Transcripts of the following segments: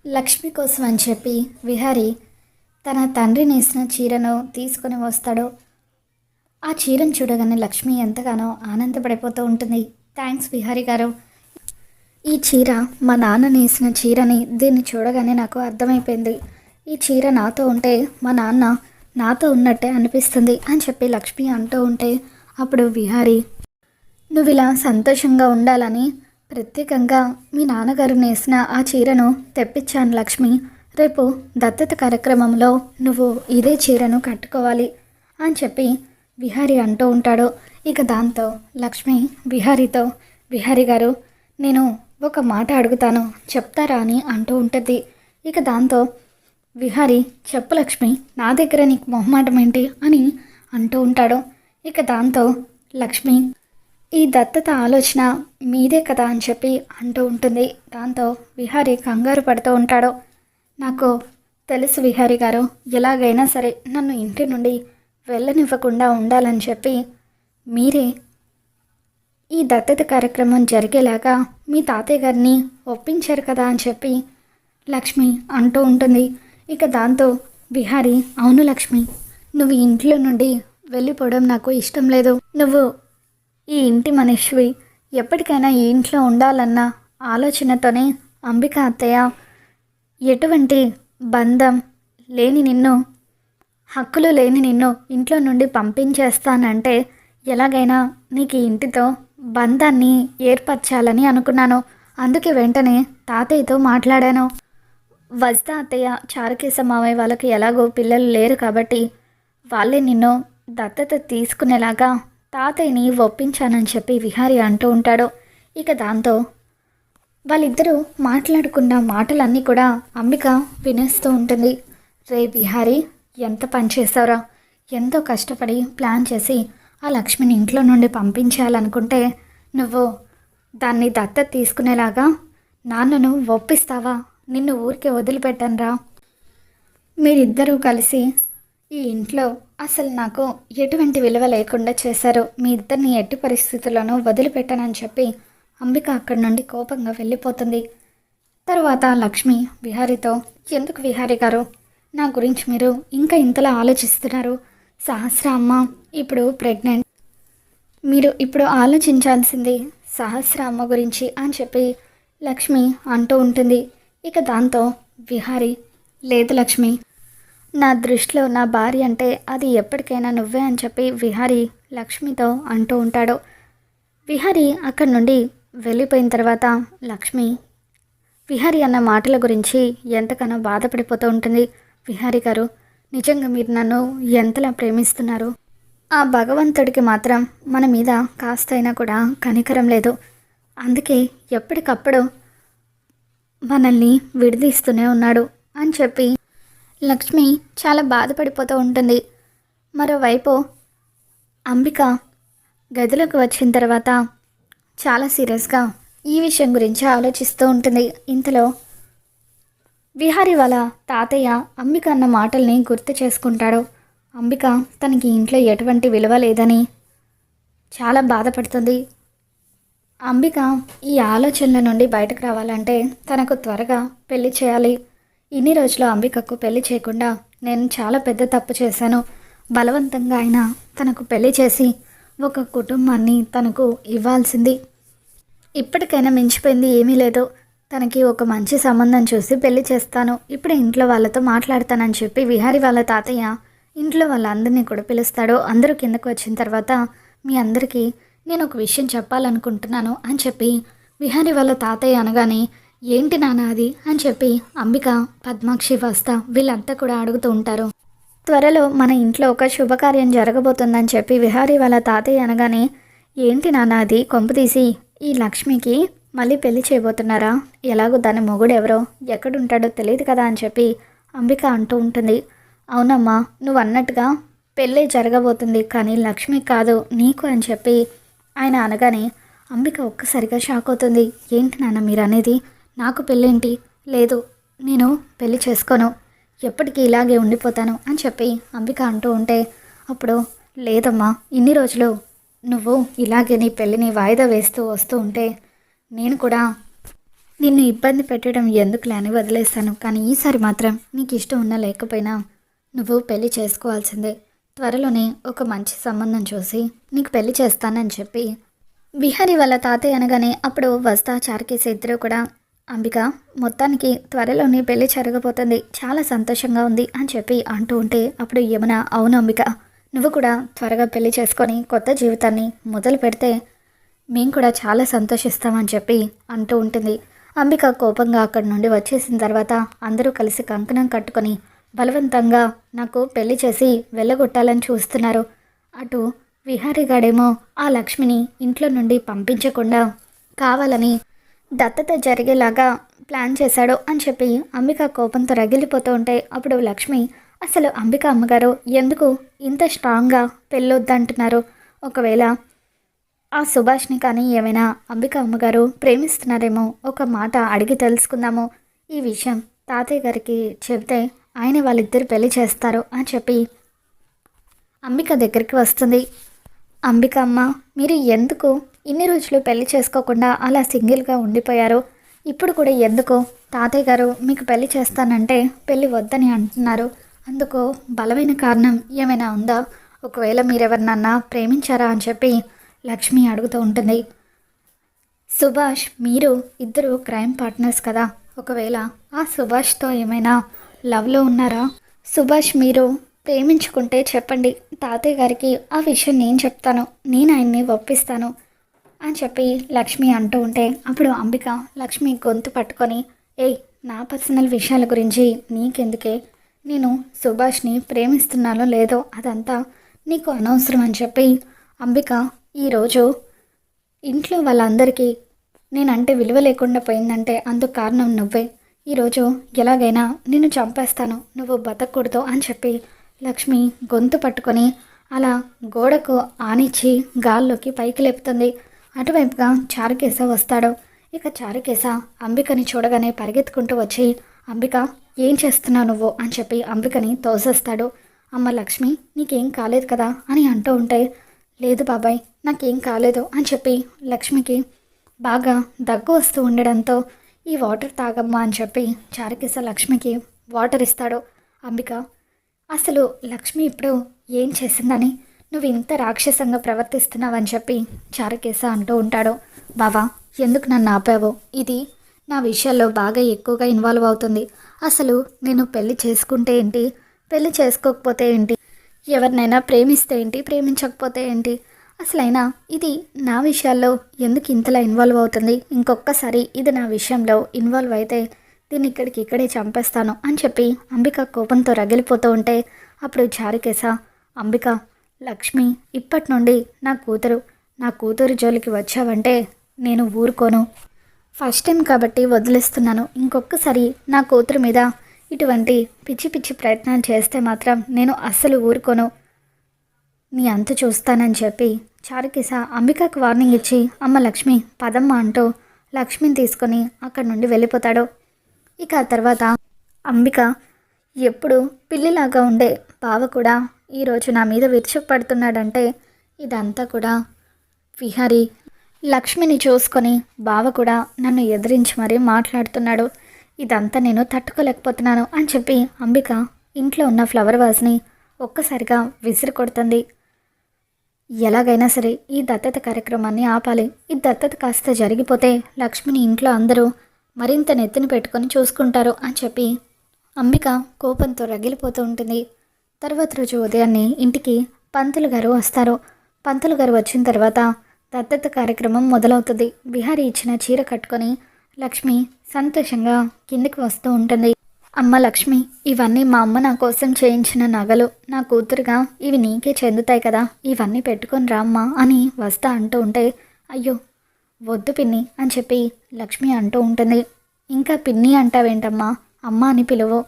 లక్ష్మి కోసం అని చెప్పి విహారీ తన తండ్రి నేసిన చీరను తీసుకొని వస్తాడు. ఆ చీరను చూడగానే లక్ష్మి ఎంతగానో ఆనందపడిపోతూ ఉంటుంది. థ్యాంక్స్ విహారీ గారు, ఈ చీర మా నాన్న నేసిన చీరని దీన్ని చూడగానే నాకు అర్థమైపోయింది. ఈ చీర నాతో ఉంటే మా నాన్న నాతో ఉన్నట్టే అనిపిస్తుంది అని చెప్పి లక్ష్మి అంటూ ఉంటే అప్పుడు విహారీ, నువ్వు ఇలా సంతోషంగా ఉండాలని ప్రత్యేకంగా మీ నాన్నగారు నేసిన ఆ చీరను తెప్పించాను లక్ష్మి. రేపు దత్తత కార్యక్రమంలో నువ్వు ఇదే చీరను కట్టుకోవాలి అని చెప్పి విహారీ అంటూ ఉంటాడు. ఇక దాంతో లక్ష్మి విహారీతో, విహారీ గారు నేను ఒక మాట అడుగుతాను చెప్తారా అని అంటూ ఉంటుంది. ఇక దాంతో విహారీ, చెప్పు లక్ష్మి, నా దగ్గర నీకు మొహమాటం ఏంటి అని అంటూ ఉంటాడు. ఇక దాంతో లక్ష్మి, ఈ దత్తత ఆలోచన మీదే కదా అని చెప్పి అంటూ ఉంటుంది. దాంతో విహారీ కంగారు పడుతూ ఉంటాడు. నాకు తెలుసు విహారీ గారు, ఎలాగైనా సరే నన్ను ఇంటి నుండి వెళ్ళనివ్వకుండా ఉండాలని చెప్పి మీరే ఈ దత్తత కార్యక్రమం జరిగేలాగా మీ తాతయ్య గారిని ఒప్పించారు కదా అని చెప్పి లక్ష్మి అంటూ ఉంటుంది. ఇక దాంతో విహారీ, అవును లక్ష్మి, నువ్వు ఇంట్లో నుండి వెళ్ళిపోవడం నాకు ఇష్టం లేదు. నువ్వు ఈ ఇంటి మనిషివి, ఎప్పటికైనా ఈ ఇంట్లో ఉండాలన్న ఆలోచనతోనే అంబిక అత్తయ్య ఎటువంటి బంధం లేని నిన్ను, హక్కులు లేని నిన్ను ఇంట్లో నుండి పంపించేస్తానంటే ఎలాగైనా నీకు ఈ ఇంటితో బంధాన్ని ఏర్పరచాలని అనుకున్నాను. అందుకే వెంటనే తాతయ్యతో మాట్లాడాను. వస్తా అత్తయ్య, చారుకేశ మావయ్య వాళ్ళకి ఎలాగో పిల్లలు లేరు కాబట్టి వాళ్ళే నిన్ను దత్తత తీసుకునేలాగా తాతయ్యని ఒప్పించానని చెప్పి విహారీ అంటూ ఉంటాడు. ఇక దాంతో వాళ్ళిద్దరూ మాట్లాడుకున్న మాటలన్నీ కూడా అంబిక వినేస్తూ ఉంటుంది. రే విహారీ, ఎంత పని చేస్తావురా, ఎంతో కష్టపడి ప్లాన్ చేసి ఆ లక్ష్మిని ఇంట్లో నుండి పంపించాలనుకుంటే నువ్వు దాన్ని దత్తత తీసుకునేలాగా నాన్నను ఒప్పిస్తావా? నిన్ను ఊరికే వదిలిపెట్టనురా. మీరిద్దరూ కలిసి ఈ ఇంట్లో అసలు నాకు ఎటువంటి విలువ లేకుండా చేశారు. మీ ఇద్దరిని ఎట్టి పరిస్థితుల్లోనూ వదిలిపెట్టనని చెప్పి అంబిక అక్కడి నుండి కోపంగా వెళ్ళిపోతుంది. తరువాత లక్ష్మి విహారీతో, ఎందుకు విహారీ గారు నా గురించి మీరు ఇంకా ఇంతలా ఆలోచిస్తున్నారు? సహస్ర అమ్మ ఇప్పుడు ప్రెగ్నెంట్, మీరు ఇప్పుడు ఆలోచించాల్సింది సహస్ర అమ్మ గురించి అని చెప్పి లక్ష్మి అంటూ ఉంటుంది. ఇక దాంతో విహారీ, లేదు లక్ష్మి, నా దృష్టిలో నా భార్య అంటే అది ఎప్పటికైనా నువ్వే అని చెప్పి విహారీ లక్ష్మితో అంటూ ఉంటాడు. విహారీ అక్కడి నుండి వెళ్ళిపోయిన తర్వాత లక్ష్మి విహారీ అన్న మాటల గురించి ఎంతగానో బాధపడిపోతూ ఉంటుంది. విహారీ గారు, నిజంగా మీరు నన్ను ఎంతలా ప్రేమిస్తున్నారు. ఆ భగవంతుడికి మాత్రం మన మీద కాస్తైనా కూడా కనికరం లేదు. అందుకే ఎప్పటికప్పుడు మనల్ని విడదీస్తూనే ఉన్నాడు అని చెప్పి లక్ష్మి చాలా బాధపడిపోతూ ఉంటుంది. మరోవైపు అంబిక గదిలోకి వచ్చిన తర్వాత చాలా సీరియస్గా ఈ విషయం గురించి ఆలోచిస్తూ ఉంటుంది. ఇంతలో విహారీ వాళ్ళ తాతయ్య అంబిక అన్న మాటల్ని గుర్తు చేసుకుంటాడు. అంబిక తనకి ఇంట్లో ఎటువంటి విలువ లేదని చాలా బాధపడుతుంది. అంబిక ఈ ఆలోచనల నుండి బయటకు రావాలంటే తనకు త్వరగా పెళ్లి చేయాలి. ఇన్ని రోజులు అంబికకు పెళ్లి చేయకుండా నేను చాలా పెద్ద తప్పు చేశాను. బలవంతంగా అయినా తనకు పెళ్లి చేసి ఒక కుటుంబాన్ని తనకు ఇవ్వాల్సింది. ఇప్పటికైనా మించిపోయింది ఏమీ లేదు. తనకి ఒక మంచి సంబంధం చూసి పెళ్లి చేస్తాను. ఇప్పుడు ఇంట్లో వాళ్ళతో మాట్లాడతానని చెప్పి విహారీ వాళ్ళ తాతయ్య ఇంట్లో వాళ్ళందరినీ కూడా పిలుస్తాడు. అందరూ కిందకు వచ్చిన తర్వాత మీ అందరికీ నేను ఒక విషయం చెప్పాలనుకుంటున్నాను అని చెప్పి విహారీ వాళ్ళ తాతయ్య అనగానే, ఏంటి నాన్న అది అని చెప్పి అంబిక, పద్మాక్షి, వస్తా వీళ్ళంతా కూడా అడుగుతూ ఉంటారు. త్వరలో మన ఇంట్లో ఒక శుభకార్యం జరగబోతుందని చెప్పి విహారీ వాళ్ళ తాతయ్య అనగానే, ఏంటి నాన్న అది, కొంపతీసి ఈ లక్ష్మికి మళ్ళీ పెళ్లి చేయబోతున్నారా? ఎలాగో దాని మొగుడు ఎవరో ఎక్కడుంటాడో తెలియదు కదా అని చెప్పి అంబిక అంటూ ఉంటుంది. అవునమ్మా, నువ్వు అన్నట్టుగా పెళ్ళే జరగబోతుంది, కానీ లక్ష్మి కాదు నీకు అని చెప్పి ఆయన అనగానే అంబిక ఒక్కసారిగా షాక్ అవుతుంది. ఏంటి నాన్న మీరు అనేది, నాకు పెళ్ళేంటి, లేదు నేను పెళ్ళి చేసుకోను, ఎప్పటికీ ఇలాగే ఉండిపోతాను అని చెప్పి అంబిక అంటూ ఉంటే అప్పుడు, లేదమ్మా, ఇన్ని రోజులు నువ్వు ఇలాగే నీ పెళ్ళిని వాయిదా వేస్తూ వస్తూ ఉంటే నేను కూడా నిన్ను ఇబ్బంది పెట్టడం ఎందుకులే అని వదిలేస్తాను. కానీ ఈసారి మాత్రం నీకు ఇష్టం ఉన్నా లేకపోయినా నువ్వు పెళ్లి చేసుకోవాల్సిందే. త్వరలోనే ఒక మంచి సంబంధం చూసి నీకు పెళ్లి చేస్తానని చెప్పి విహారీ వాళ్ళ తాతయ్య అనగానే అప్పుడు వస్తా చారుకేసి ఇద్దరు కూడా అంబిక మొత్తానికి త్వరలోనే పెళ్లి జరగబోతుంది, చాలా సంతోషంగా ఉంది అని చెప్పి అంటూ ఉంటే అప్పుడు యమున అవును అంబిక, నువ్వు కూడా త్వరగా పెళ్లి చేసుకొని కొత్త జీవితాన్ని మొదలు పెడితే మేము కూడా చాలా సంతోషిస్తామని చెప్పి అంటూ ఉంటుంది. అంబిక కోపంగా అక్కడి నుండి వచ్చేసిన తర్వాత అందరూ కలిసి కంకణం కట్టుకొని బలవంతంగా నాకు పెళ్లి చేసి వెళ్ళగొట్టాలని చూస్తున్నారు. అటు విహారీగాడేమో ఆ లక్ష్మిని ఇంట్లో నుండి పంపించకుండా కావాలని దత్తత జరిగేలాగా ప్లాన్ చేశాడు అని చెప్పి అంబిక కోపంతో రగిలిపోతూ ఉంటే అప్పుడు లక్ష్మి అసలు అంబిక అమ్మగారు ఎందుకు ఇంత స్ట్రాంగ్గా పెళ్ళొద్దంటున్నారు? ఒకవేళ ఆ సుభాష్ని కానీ ఏమైనా అంబిక అమ్మగారు ప్రేమిస్తున్నారేమో, ఒక మాట అడిగి తెలుసుకుందాము. ఈ విషయం తాతయ్య గారికి చెబితే ఆయన వాళ్ళిద్దరు పెళ్లి చేస్తారు అని చెప్పి అంబిక దగ్గరికి వస్తుంది. అంబిక అమ్మ, మీరు ఎందుకు ఇన్ని రోజులు పెళ్లి చేసుకోకుండా అలా సింగిల్గా ఉండిపోయారు? ఇప్పుడు కూడా ఎందుకు తాతయ్య గారు మీకు పెళ్లి చేస్తానంటే పెళ్లి వద్దని అంటున్నారు? అందుకు బలమైన కారణం ఏమైనా ఉందా? ఒకవేళ మీరెవరినన్నా ప్రేమించారా అని చెప్పి లక్ష్మి అడుగుతూ ఉంటుంది. సుభాష్ మీరు ఇద్దరు క్రైమ్ పార్ట్నర్స్ కదా, ఒకవేళ ఆ సుభాష్తో ఏమైనా లవ్లో ఉన్నారా? సుభాష్ మీరు ప్రేమించుకుంటే చెప్పండి, తాతయ్య గారికి ఆ విషయం నేను చెప్తాను, నేను ఆయన్ని ఒప్పిస్తాను అని చెప్పి లక్ష్మి అంటూ ఉంటే అప్పుడు అంబిక లక్ష్మి గొంతు పట్టుకొని ఏయ్, నా పర్సనల్ విషయాల గురించి నీకెందుకే, నేను సుభాష్ని ప్రేమిస్తున్నానో లేదో అదంతా నీకు అనవసరం అని చెప్పి అంబిక ఈరోజు ఇంట్లో వాళ్ళందరికీ నేనంటే విలువ లేకుండా పోయిందంటే అందుకు కారణం నువ్వే. ఈరోజు ఎలాగైనా నిన్ను చంపేస్తాను, నువ్వు బతకూడదు అని చెప్పి లక్ష్మి గొంతు పట్టుకొని అలా గోడకు ఆనిచ్చి గాల్లోకి పైకి లేపుతుంది. అటువైపుగా చారుకేశ వస్తాడు. ఇక చారుకేశ అంబికని చూడగానే పరిగెత్తుకుంటూ వచ్చి అంబిక ఏం చేస్తున్నావు నువ్వు అని చెప్పి అంబికని తోసేస్తాడు. అమ్మ లక్ష్మి నీకేం కాలేదు కదా అని అంటూ ఉంటే లేదు బాబాయ్ నాకేం కాలేదు అని చెప్పి లక్ష్మికి బాగా దగ్గు వస్తూ ఉండడంతో ఈ వాటర్ తాగమ్మా అని చెప్పి చారుకేశ లక్ష్మికి వాటర్ ఇస్తాడు. అంబిక అసలు లక్ష్మి ఇప్పుడు ఏం చేసిందని నువ్వు ఇంత రాక్షసంగా ప్రవర్తిస్తున్నావని చెప్పి చారుకేశ అంటూ ఉంటాడు. బావా ఎందుకు నన్ను ఆపావు? ఇది నా విషయాల్లో బాగా ఎక్కువగా ఇన్వాల్వ్ అవుతుంది. అసలు నేను పెళ్లి చేసుకుంటే ఏంటి, పెళ్లి చేసుకోకపోతే ఏంటి, ఎవరినైనా ప్రేమిస్తే ఏంటి, ప్రేమించకపోతే ఏంటి, అసలైనా ఇది నా విషయాల్లో ఎందుకు ఇంతలా ఇన్వాల్వ్ అవుతుంది? ఇంకొకసారి ఇది నా విషయంలో ఇన్వాల్వ్ అయితే దీన్ని ఇక్కడే చంపేస్తాను అని చెప్పి అంబిక కోపంతో రగిలిపోతూ ఉంటే అప్పుడు చారుకేశ అంబిక లక్ష్మి ఇప్పటి నుండి నా కూతురు జోలికి వచ్చావంటే నేను ఊరుకోను. ఫస్ట్ టైం కాబట్టి వదిలేస్తున్నాను. ఇంకొకసారి నా కూతురు మీద ఇటువంటి పిచ్చి పిచ్చి ప్రయత్నాలు చేస్తే మాత్రం నేను అస్సలు ఊరుకోను, నీ అంత చూస్తానని చెప్పి చారుకేశ అంబికకు వార్నింగ్ ఇచ్చి అమ్మ లక్ష్మి పదమ్మ అంటూ లక్ష్మిని తీసుకొని అక్కడి నుండి వెళ్ళిపోతాడు. ఇక ఆ తర్వాత అంబిక ఎప్పుడు పిల్లిలాగా ఉండే బావ కూడా ఈరోజు నా మీద విరుచుకుపడుతున్నాడంటే ఇదంతా కూడా విహారీ లక్ష్మిని చూసుకొని బావ కూడా నన్ను ఎదిరించి మరీ మాట్లాడుతున్నాడు, ఇదంతా నేను తట్టుకోలేకపోతున్నాను అని చెప్పి అంబిక ఇంట్లో ఉన్న ఫ్లవర్ వాజ్ని ఒక్కసారిగా విసిరి కొడుతుంది. ఎలాగైనా సరే ఈ దత్తత కార్యక్రమాన్ని ఆపాలి. ఈ దత్తత కాస్త జరిగిపోతే లక్ష్మిని ఇంట్లో అందరూ మరింత నెత్తిన పెట్టుకొని చూసుకుంటారు అని చెప్పి అంబిక కోపంతో రగిలిపోతూ ఉంటుంది. తర్వాత రోజు ఉదయాన్నే ఇంటికి పంతులు గారు వస్తారు. పంతులు గారు వచ్చిన తర్వాత దత్తత కార్యక్రమం మొదలవుతుంది. విహారీ ఇచ్చిన చీర కట్టుకొని లక్ష్మి సంతోషంగా కిందికి వస్తూ ఉంటుంది. అమ్మ లక్ష్మి ఇవన్నీ మా అమ్మ నా కోసం చేయించిన నగలు, నా కూతురుగా ఇవి నీకే చెందుతాయి కదా, ఇవన్నీ పెట్టుకొని రామ్మా అని వస్తా అంటూ ఉంటే అయ్యో వద్దు పిన్ని అని చెప్పి లక్ష్మి అంటూ ఉంటుంది. ఇంకా పిన్ని అంటావేంటమ్మా, అమ్మ అని పిలువు,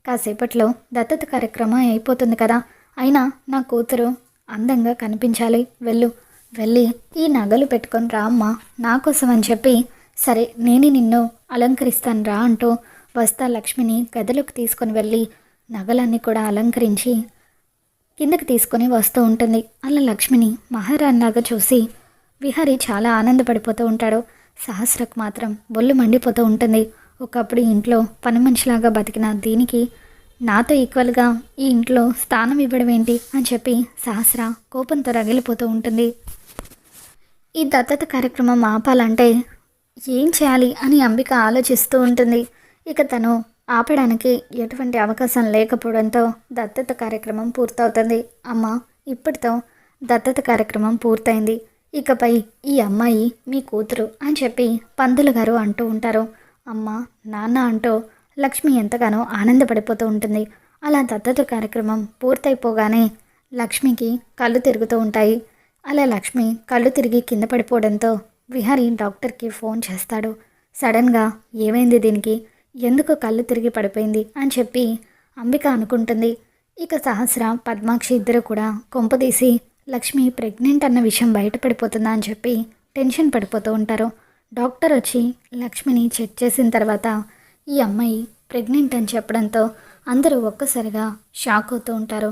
కాసేపట్లో దత్తత కార్యక్రమం అయిపోతుంది కదా, అయినా నా కూతురు అందంగా కనిపించాలి, వెళ్ళి ఈ నగలు పెట్టుకొని రా అమ్మా నా కోసం అని చెప్పి సరే నేనే నిన్ను అలంకరిస్తాను రా అంటూ వస్తా లక్ష్మిని గదిలోకి తీసుకొని వెళ్ళి నగలన్నీ కూడా అలంకరించి కిందకి తీసుకొని వస్తూ ఉంటుంది. అలా లక్ష్మిని మహారాణిలాగా చూసి విహారీ చాలా ఆనందపడిపోతూ ఉంటాడు. సహస్రకు మాత్రం బొల్లు మండిపోతూ ఉంటుంది. ఒకప్పుడు ఇంట్లో పని మనిషిలాగా బతికిన దీనికి నాతో ఈక్వల్గా ఈ ఇంట్లో స్థానం ఇవ్వడం ఏంటి అని చెప్పి సహస్ర కోపంతో రగిలిపోతూ ఉంటుంది. ఈ దత్తత కార్యక్రమం ఆపాలంటే ఏం చేయాలి అని అంబిక ఆలోచిస్తూ ఉంటుంది. ఇక తను ఆపడానికి ఎటువంటి అవకాశం లేకపోవడంతో దత్తత కార్యక్రమం పూర్తవుతుంది. అమ్మ, ఇప్పటితో దత్తత కార్యక్రమం పూర్తయింది. ఇకపై ఈ అమ్మాయి మీ కూతురు అని చెప్పి పంతులు గారు అంటూ ఉంటారు. అమ్మ, నాన్న అంటూ లక్ష్మి ఎంతగానో ఆనందపడిపోతూ ఉంటుంది. అలా దత్తత కార్యక్రమం పూర్తయిపోగానే లక్ష్మికి కళ్ళు తిరుగుతూ ఉంటాయి. అలా లక్ష్మి కళ్ళు తిరిగి కింద పడిపోవడంతో విహారీ డాక్టర్కి ఫోన్ చేస్తాడు. సడన్గా ఏమైంది దీనికి, ఎందుకు కళ్ళు తిరిగి పడిపోయింది అని చెప్పి అంబిక అనుకుంటుంది. ఇక సహస్ర, పద్మాక్షి ఇద్దరు కూడా కొంపదీసి లక్ష్మి ప్రెగ్నెంట్ అన్న విషయం బయటపడిపోతుందా అని చెప్పి టెన్షన్ పడిపోతూ ఉంటారు. డాక్టర్ వచ్చి లక్ష్మిని చెక్ చేసిన తర్వాత ఈ అమ్మాయి ప్రెగ్నెంట్ అని చెప్పడంతో అందరూ ఒక్కసారిగా షాక్ అవుతూ ఉంటారు.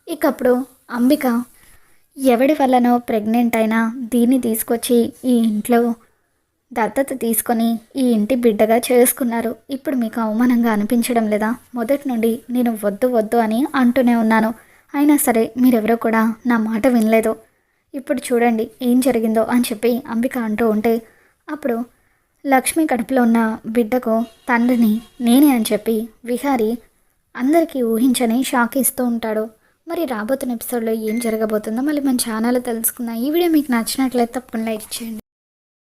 ఇక అప్పుడు అంబిక ఎవడి వల్లనో ప్రెగ్నెంట్ అయినా దీన్ని తీసుకొచ్చి ఈ ఇంట్లో దత్తత తీసుకొని ఈ ఇంటి బిడ్డగా చేసుకున్నారు. ఇప్పుడు మీకు అవమానంగా అనిపించడం లేదా? మొదటి నుండి నేను వద్దు వద్దు అని అంటూనే ఉన్నాను. అయినా సరే మీరెవరో కూడా నా మాట వినలేదు. ఇప్పుడు చూడండి ఏం జరిగిందో అని చెప్పి అంబిక అంటూ ఉంటే అప్పుడు లక్ష్మి కడుపులో ఉన్న బిడ్డకు తండ్రిని నేనే అని చెప్పి విహారీ అందరికీ ఊహించని షాక్ ఇస్తూ ఉంటాడు. మరి రాబోతున్న ఎపిసోడ్లో ఏం జరగబోతుందో మళ్ళీ మన ఛానల్లో తెలుసుకుందాం. ఈ వీడియో మీకు నచ్చినట్లయితే తప్పకుండా లైక్ చేయండి.